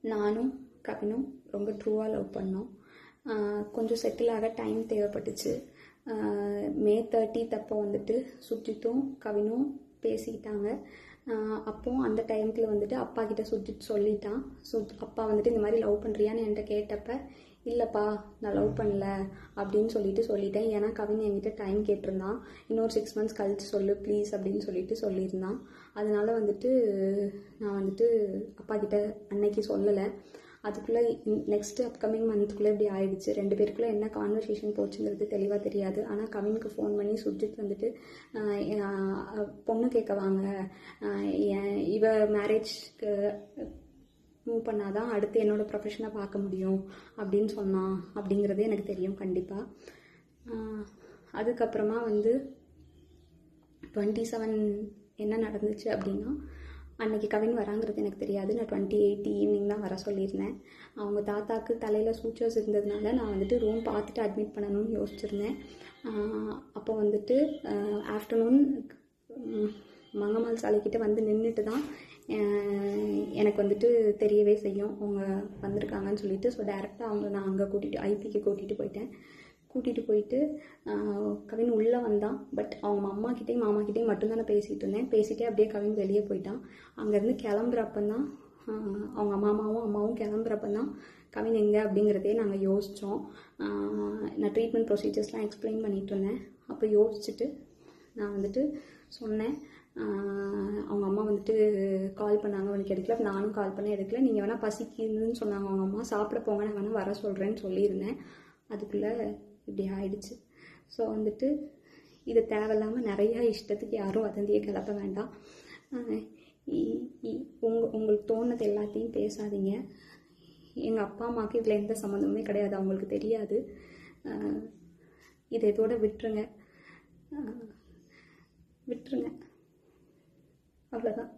நானும் கவினும் ரொம்ப ட்ரூவாக லவ் பண்ணோம். கொஞ்சம் செட்டில் ஆக டைம் தேவைப்பட்டுச்சு. மே 30 அப்போ வந்துட்டு சுஜித்தும் கவினும் பேசிக்கிட்டாங்க. அப்போது அந்த டைமுக்குள்ள வந்துட்டு அப்பா கிட்ட சுஜித் சொல்லிட்டான். அப்பா வந்துட்டு இந்த மாதிரி லவ் பண்ணுறியான்னு என்கிட்ட கேட்டப்ப, இல்லைப்பா நான் லவ் பண்ணல அப்படின்னு சொல்லிட்டேன். ஏன்னா கவின் என்கிட்ட டைம் கேட்டிருந்தான், இன்னொரு 6 months கழிச்சு சொல்லு ப்ளீஸ் அப்படின்னு சொல்லியிருந்தான். அதனால வந்துட்டு நான் வந்துட்டு அப்பா கிட்ட அன்னைக்கு சொல்லலை. அதுக்குள்ளே நெக்ஸ்ட்டு அப்கமிங் மந்த்துக்குள்ளே இப்படி ஆயிடுச்சு. 2 பேருக்குள்ளே என்ன கான்வர்சேஷன் போச்சுங்கிறது தெளிவாக தெரியாது. ஆனால் கவினுக்கு ஃபோன் பண்ணி சுஜித் வந்துட்டு பொண்ணு கேட்க வாங்க, இவ மேரேஜ்க்கு மூவ் பண்ணாதான் அடுத்து என்னோடய ப்ரொஃபஷனை பார்க்க முடியும் அப்படின்னு சொன்னான் அப்படிங்கிறது எனக்கு தெரியும் கண்டிப்பாக. அதுக்கப்புறமா வந்து 27 என்ன நடந்துச்சு அப்படின்னா, அன்றைக்கி கவின் வராங்கிறது எனக்கு தெரியாது. நான் 28 ஈவினிங் தான் வர சொல்லியிருந்தேன். அவங்க தாத்தாவுக்கு தலையில் சூச்சர்ஸ் இருந்ததுனால நான் வந்துட்டு ரூம் பார்த்துட்டு அட்மிட் பண்ணணும்னு யோசிச்சுருந்தேன். அப்போ வந்துட்டு ஆஃப்டர்நூன் மங்கம்மாள் சாலைக்கிட்ட வந்து நின்றுட்டு தான் எனக்கு வந்துட்டு தெரியவே செய்யும் அவங்க வந்திருக்காங்கன்னு சொல்லிட்டு. ஸோ டேரெக்டாக நான் அங்கே ஐபிக்கு கூட்டிகிட்டு போயிட்டு கவின் உள்ளே வந்தான். பட் அவங்க அம்மாக்கிட்டேயும் மாமாக்கிட்டேயும் மட்டும்தான் நான் பேசிகிட்டு இருந்தேன். பேசிகிட்டே அப்படியே கவின் வெளியே போயிட்டான். அங்கேருந்து கிளம்புறப்பந்தான் அவங்க அம்மாவும் கிளம்புறப்பந்தான் கவின் எங்கே அப்படிங்கிறதே நாங்கள் யோசித்தோம். நான் ட்ரீட்மெண்ட் ப்ரொசீஜர்ஸ்லாம் எக்ஸ்பிளைன் பண்ணிகிட்டு இருந்தேன். அப்போ யோசிச்சுட்டு நான் வந்துட்டு சொன்னேன். அவங்க அம்மா வந்துட்டு கால் பண்ணாங்க, அவனுக்கு எடுக்கல. நானும் கால் பண்ண எடுக்கல. நீங்கள் வேணால் பசிக்குதுன்னு சொன்னாங்க அவங்க அம்மா, சாப்பிட போங்க, நான் வேணால் வர சொல்கிறேன்னு சொல்லியிருந்தேன். அதுக்குள்ளே இப்படி ஆயிடுச்சு. ஸோ வந்துட்டு இது தேவையில்லாமல் நிறையா இஷ்டத்துக்கு யாரும் வதந்தியை கிளப்ப வேண்டாம். உங்களுக்கு தோணுது எல்லாத்தையும் பேசாதீங்க. எங்கள் அப்பா அம்மாவுக்கு இதில் எந்த சம்மந்தமுமே கிடையாது, அவங்களுக்கு தெரியாது. இதை இதோட விட்டுருங்க. அவ்வளோதான்.